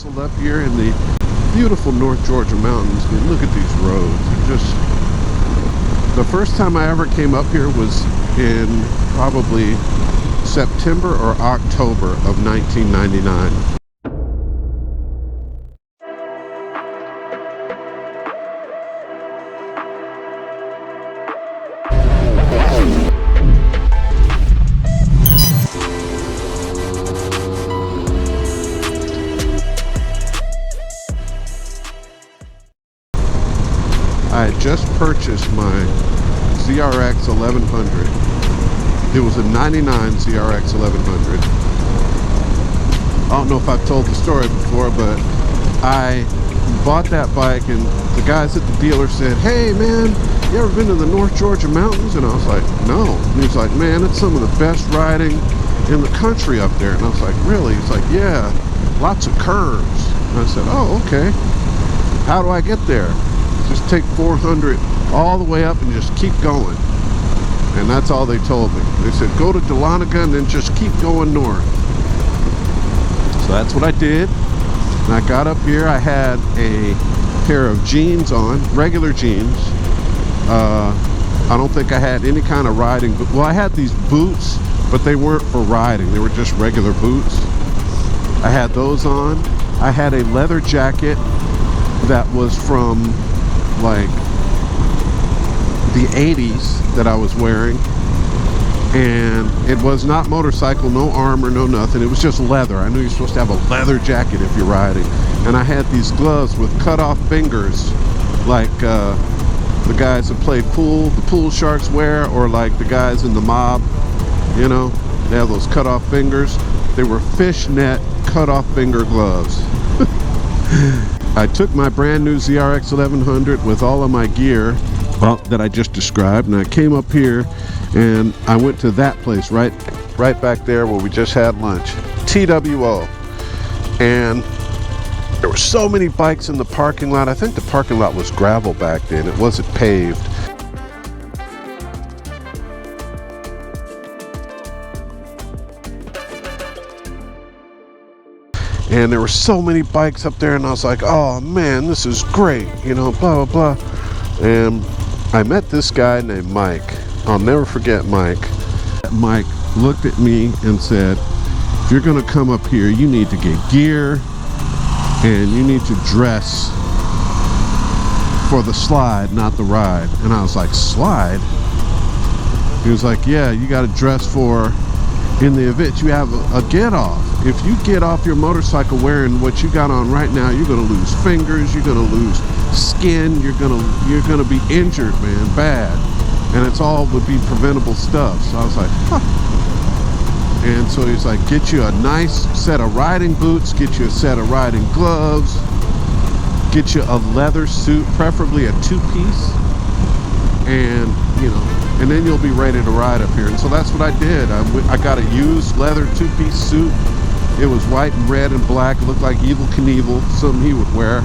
nestled up here in the beautiful North Georgia mountains. I mean, look at these roads. They're just... The first time I ever came up here was in probably September or October of 1999. I had just purchased my ZRX 1100. It was a 99 ZRX 1100. I don't know if I've told the story before, but I bought that bike and the guys at the dealer said, "Hey man, you ever been to the North Georgia mountains?" And I was like, "No." And he's like, "Man, it's some of the best riding in the country up there." And I was like, "Really?" He's like, "Yeah, lots of curves." And I said, "Oh, okay. How do I get there?" Just take 400 all the way up and just keep going. And that's all they told me. They said, go to Dahlonega and then just keep going north. So that's what I did. And I got up here. I had a pair of jeans on, regular jeans. I don't think I had any kind of riding. Well, I had these boots, but they weren't for riding. They were just regular boots. I had those on. I had a leather jacket that was from like the 80s that I was wearing, and it was not motorcycle, no armor, no nothing. It was just leather. I knew you're supposed to have a leather jacket if you're riding. And I had these gloves with cut off fingers, like the guys that play pool, the pool sharks wear, or like the guys in the mob, you know, they have those cut off fingers. They were fishnet cut off finger gloves. I took my brand new ZRX 1100 with all of my gear that I just described, and I came up here and I went to that place right back there where we just had lunch, TWO. And there were so many bikes in the parking lot. I think the parking lot was gravel back then. It wasn't paved. And there were so many bikes up there, and I was like, oh man, this is great, you know, blah, blah, blah. And I met this guy named Mike. I'll never forget Mike. Mike looked at me and said, if you're gonna come up here, you need to get gear and you need to dress for the slide, not the ride. And I was like, slide? He was like, yeah, you gotta dress for, in the event you have a get off. If you get off your motorcycle wearing what you got on right now, you're gonna lose fingers, you're gonna lose skin, you're gonna be injured, man, bad. And it's all would be preventable stuff. So I was like, huh. And so he's like, get you a nice set of riding boots, get you a set of riding gloves, get you a leather suit, preferably a two-piece, and you know, and then you'll be ready to ride up here. And so that's what I did. I got a used leather two-piece suit. It was white and red and black. It looked like Evel Knievel, something he would wear.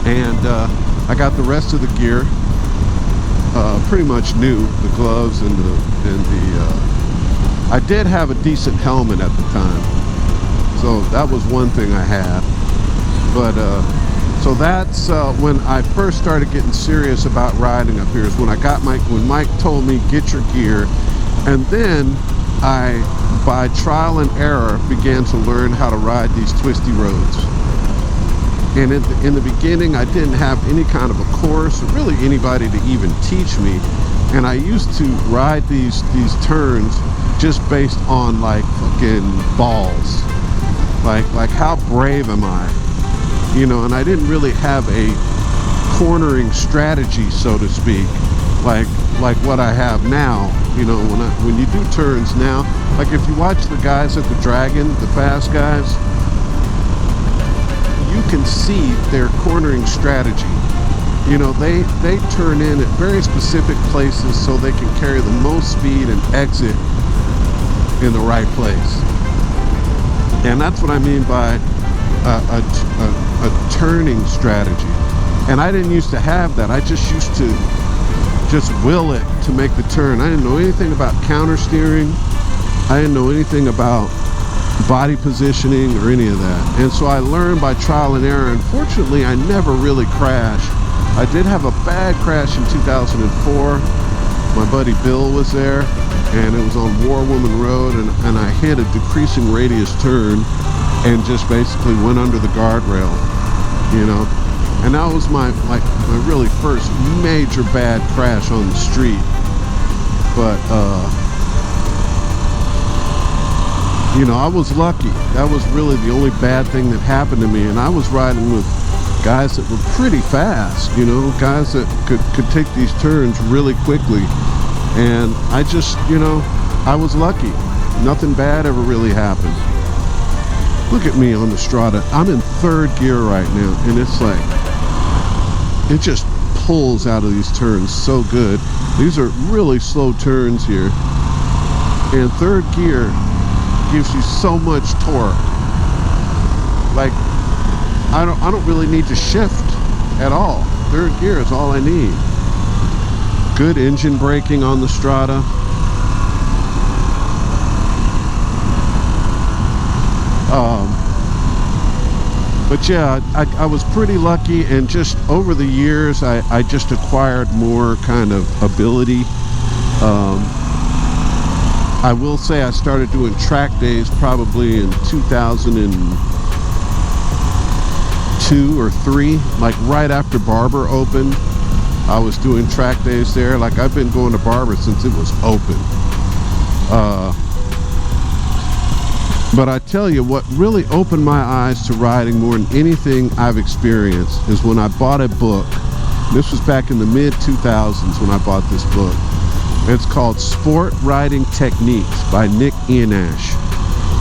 And I got the rest of the gear pretty much new, the gloves and the I did have a decent helmet at the time, so that was one thing I had. But so that's when I first started getting serious about riding up here, is when I got when Mike told me get your gear. And then I, by trial and error, began to learn how to ride these twisty roads. And in the beginning, I didn't have any kind of a course or really anybody to even teach me. And I used to ride these turns just based on like fucking balls. Like how brave am I? You know, and I didn't really have a cornering strategy, so to speak, like what I have now. You know, when you do turns now, like if you watch the guys at the Dragon, the fast guys, you can see their cornering strategy. You know, they turn in at very specific places so they can carry the most speed and exit in the right place. And that's what I mean by a turning strategy. And I didn't used to have that. I just used to just will it to make the turn. I didn't know anything about counter steering. I didn't know anything about body positioning or any of that. And so I learned by trial and error. Unfortunately, I never really crashed. I did have a bad crash in 2004. My buddy Bill was there, and it was on War Woman Road, and I hit a decreasing radius turn and just basically went under the guardrail, you know. And that was my really first major bad crash on the street. But you know, I was lucky. That was really the only bad thing that happened to me. And I was riding with guys that were pretty fast, you know, guys that could take these turns really quickly. And I just, you know, I was lucky. Nothing bad ever really happened. Look at me on the Strada. I'm in third gear right now, and it's like, it just pulls out of these turns so good. These are really slow turns here. And third gear gives you so much torque. Like, I don't really need to shift at all. Third gear is all I need. Good engine braking on the Strada. But yeah, I was pretty lucky, and just over the years I just acquired more kind of ability. I will say I started doing track days probably in 2002 or 3, like right after Barber opened. I was doing track days there. Like, I've been going to Barber since it was open. But I tell you what really opened my eyes to riding more than anything I've experienced is when I bought a book. This was back in the mid-2000s when I bought this book. It's called Sport Riding Techniques by Nick Ienatsch.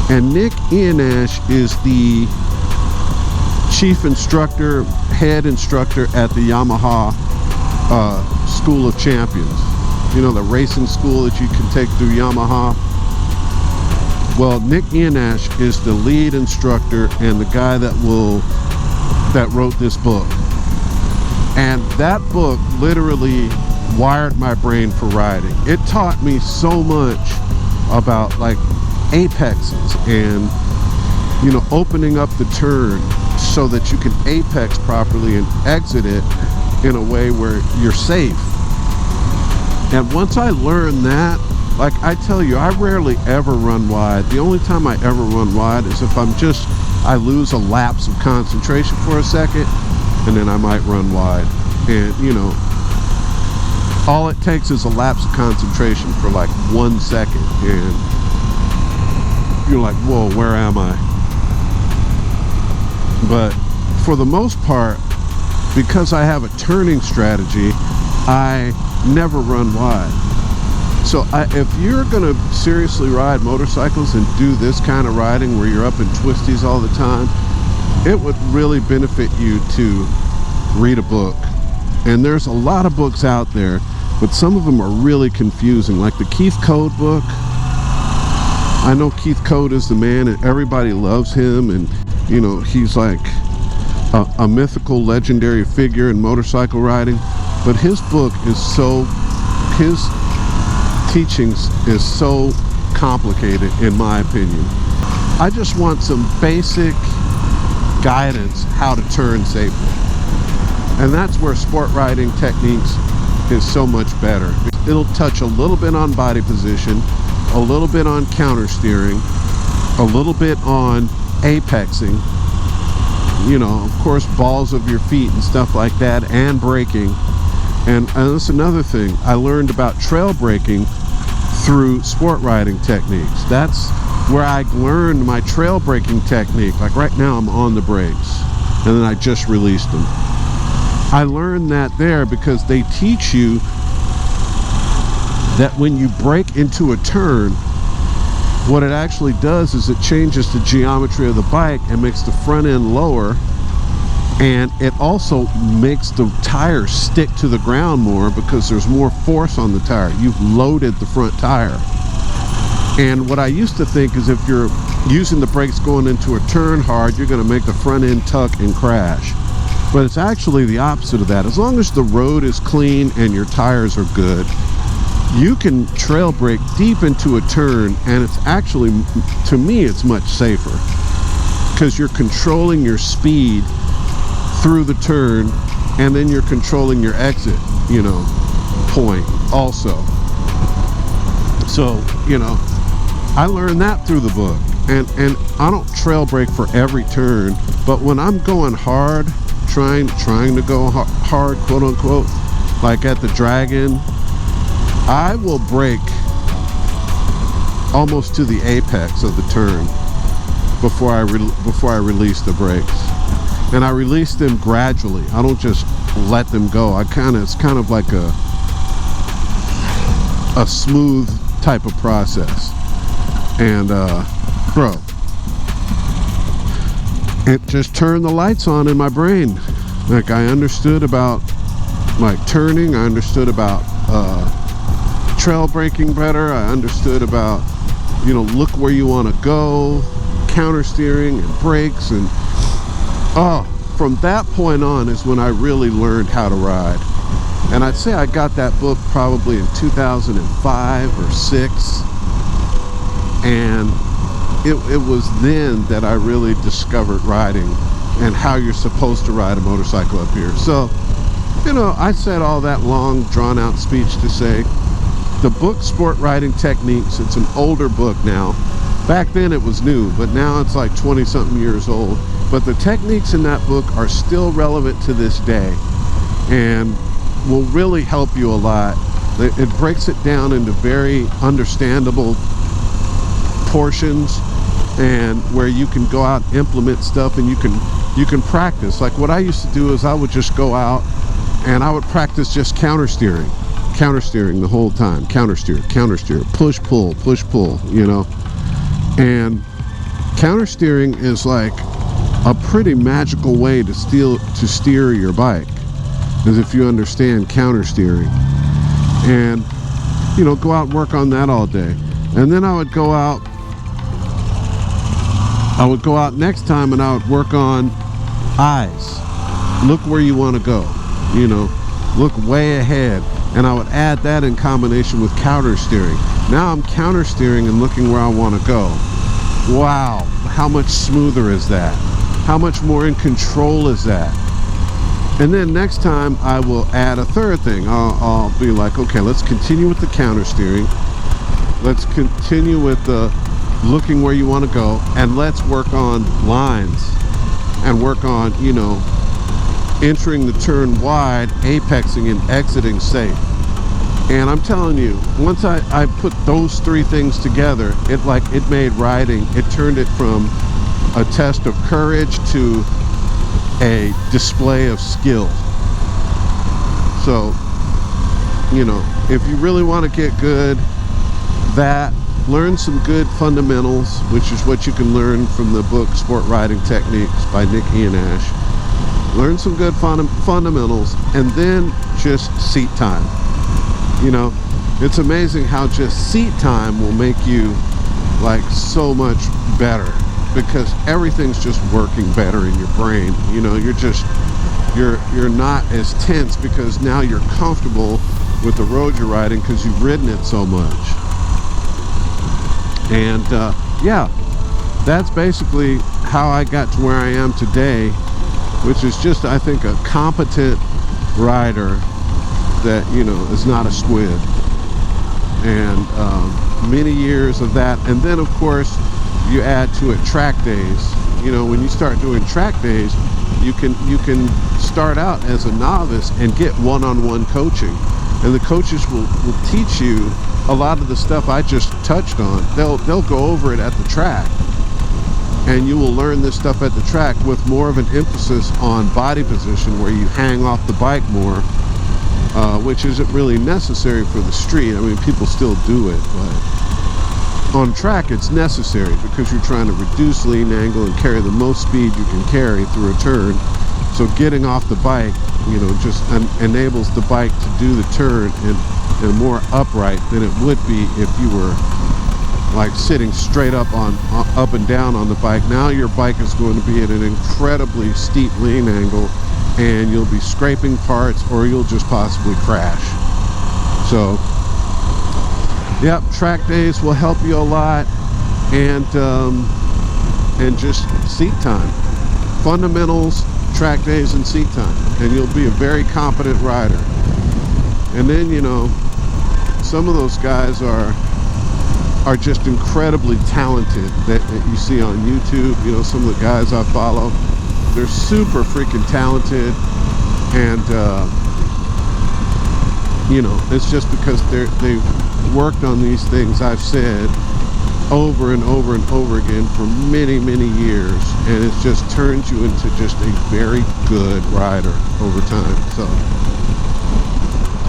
And Nick Ienatsch is the chief instructor, head instructor at the Yamaha School of Champions. You know, the racing school that you can take through Yamaha. Well, Nick Ienatsch is the lead instructor and the guy that wrote this book. And that book literally wired my brain for riding. It taught me so much about, like, apexes and, you know, opening up the turn so that you can apex properly and exit it in a way where you're safe. And once I learned that, like, I tell you, I rarely ever run wide. The only time I ever run wide is if I lose a lapse of concentration for a second, and then I might run wide. And, you know, all it takes is a lapse of concentration for like 1 second, and you're like, whoa, where am I? But for the most part, because I have a turning strategy, I never run wide. So if you're going to seriously ride motorcycles and do this kind of riding where you're up in twisties all the time, it would really benefit you to read a book. And there's a lot of books out there, but some of them are really confusing. Like the Keith Code book. I know Keith Code is the man and everybody loves him, and, you know, he's like a mythical, legendary figure in motorcycle riding. But his book is his teachings is so complicated, in my opinion. I just want some basic guidance how to turn safely, and that's where Sport Riding Techniques is so much better. It'll touch a little bit on body position, a little bit on counter steering, a little bit on apexing, you know, of course, balls of your feet and stuff like that, and braking. And that's another thing. I learned about trail braking through Sport Riding Techniques. That's where I learned my trail braking technique. Like right now I'm on the brakes, and then I just released them. I learned that there because they teach you that when you brake into a turn, what it actually does is it changes the geometry of the bike and makes the front end lower, and it also makes the tire stick to the ground more because there's more force on the tire. You've loaded the front tire. And what I used to think is if you're using the brakes going into a turn hard, you're going to make the front end tuck and crash. But it's actually the opposite of that. As long as the road is clean and your tires are good, you can trail brake deep into a turn, and it's actually, to me, it's much safer because you're controlling your speed through the turn, and then you're controlling your exit, you know, point also. So, you know, I learned that through the book. And I don't trail brake for every turn, but when I'm going hard, trying to go hard, quote unquote, like at the Dragon, I will brake almost to the apex of the turn before I release the brakes, and I release them gradually. I don't just let them go. It's kind of like a smooth type of process. And bro, it just turned the lights on in my brain. Like, I understood about like turning, I understood about trail braking better, I understood about, you know, look where you want to go, counter steering and brakes, and from that point on is when I really learned how to ride. And I'd say I got that book probably in 2005 or 6, and it was then that I really discovered riding and how you're supposed to ride a motorcycle up here. So, you know, I said all that long drawn out speech to say the book Sport Riding Techniques, it's an older book now. Back then it was new, but now it's like 20 something years old. But the techniques in that book are still relevant to this day and will really help you a lot. It breaks it down into very understandable portions, and where you can go out and implement stuff, and you can practice. Like, what I used to do is I would just go out and I would practice just counter steering the whole time. Counter steer, push pull, you know. And counter steering is like a pretty magical way to steer your bike, is if you understand counter steering. And, you know, go out and work on that all day. And then I would go out next time and I would work on eyes. Look where you want to go, you know, look way ahead. And I would add that in combination with counter steering. Now I'm counter steering and looking where I want to go. Wow, how much smoother is that? How much more in control is that? And then next time I will add a third thing. I'll be like, okay, let's continue with the counter steering. Let's continue with the looking where you want to go, and let's work on lines and work on, you know, entering the turn wide, apexing and exiting safe. And I'm telling you, once I put those three things together, it made riding, it turned it from a test of courage to a display of skill. So, you know, if you really want to get good, learn some good fundamentals, which is what you can learn from the book Sport Riding Techniques by Nick Ienatsch. Learn some good fundamentals, and then just seat time. You know, it's amazing how just seat time will make you like so much better, because everything's just working better in your brain. You know, you're not as tense because now you're comfortable with the road you're riding because you've ridden it so much. And yeah, that's basically how I got to where I am today, which is just, I think, a competent rider that, you know, is not a squid. And many years of that. And then, of course, you add to it track days. You know, when you start doing track days, you can start out as a novice and get one-on-one coaching. And the coaches will teach you a lot of the stuff I just touched on. They'll go over it at the track, and you will learn this stuff at the track with more of an emphasis on body position, where you hang off the bike more, which isn't really necessary for the street. I mean, people still do it, but on track it's necessary because you're trying to reduce lean angle and carry the most speed you can carry through a turn. So getting off the bike, you know, just enables the bike to do the turn and more upright than it would be if you were like sitting straight up and down on the bike. Now your bike is going to be at an incredibly steep lean angle, and you'll be scraping parts, or you'll just possibly crash. So Yep, track days will help you a lot, and just seat time, fundamentals, track days, and seat time, and you'll be a very competent rider. And then, you know, some of those guys are just incredibly talented that you see on YouTube. You know, some of the guys I follow, they're super freaking talented, and you know, it's just because they've worked on these things I've said over and over and over again for many, many years, and it just turns you into just a very good rider over time. So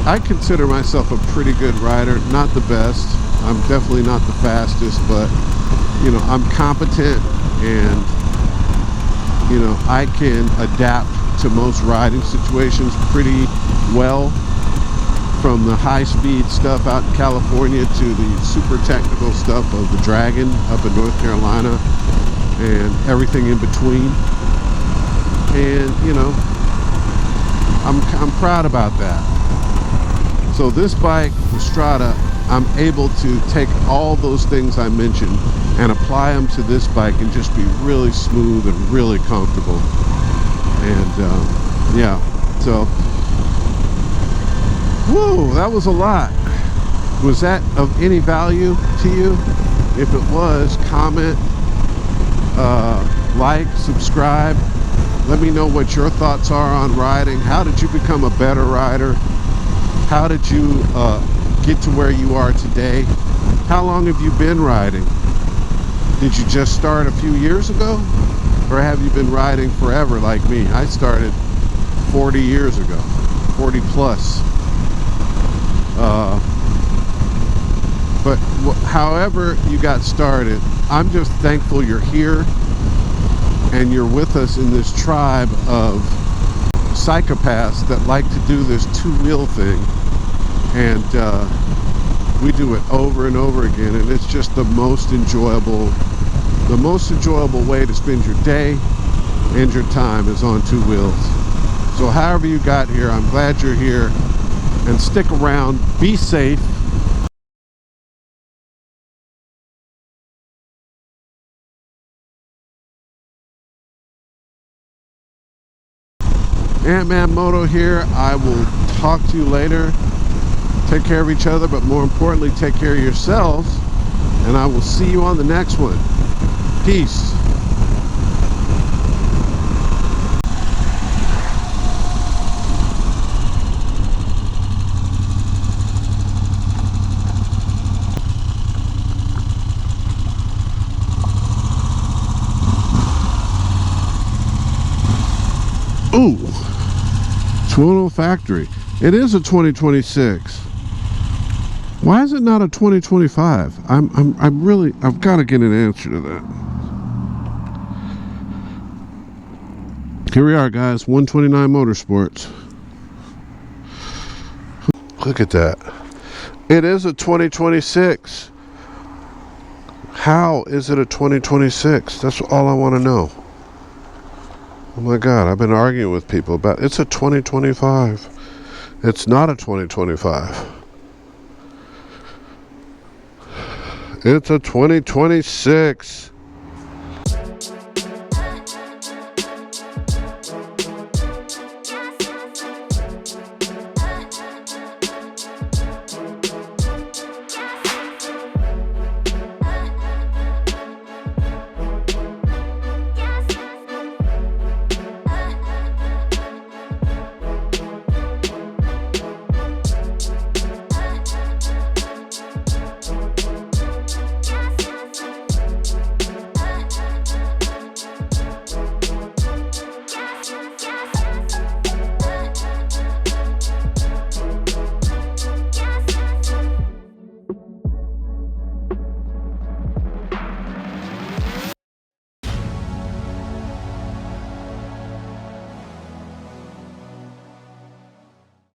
I consider myself a pretty good rider, not the best. I'm definitely not the fastest, but you know, I'm competent, and you know, I can adapt to most riding situations pretty well, from the high-speed stuff out in California to the super technical stuff of the Dragon up in North Carolina and everything in between. And you know, I'm proud about that. So this bike, the Strada, I'm able to take all those things I mentioned and apply them to this bike and just be really smooth and really comfortable. And yeah, so whoa, that was a lot. Was that of any value to you? If it was, comment, like, subscribe. Let me know what your thoughts are on riding. How did you become a better rider? How did you get to where you are today? How long have you been riding? Did you just start a few years ago? Or have you been riding forever like me? I started 40 years ago, 40 plus. But however you got started, I'm just thankful you're here and you're with us in this tribe of psychopaths that like to do this two-wheel thing, and we do it over and over again, and it's just the most enjoyable way to spend your day and your time is on two wheels. So however you got here, I'm glad you're here, and stick around, be safe. Ant-Man Moto here. I will talk to you later. Take care of each other, but more importantly, take care of yourselves, and I will see you on the next one. Peace. Ooh, Toronto factory. It is a 2026. Why is it not a 2025? I've got to get an answer to that. Here we are, guys. 129 Motorsports. Look at that. It is a 2026. How is it a 2026? That's all I want to know. Oh my God, I've been arguing with people about it's a 2025. It's not a 2025. It's a 2026.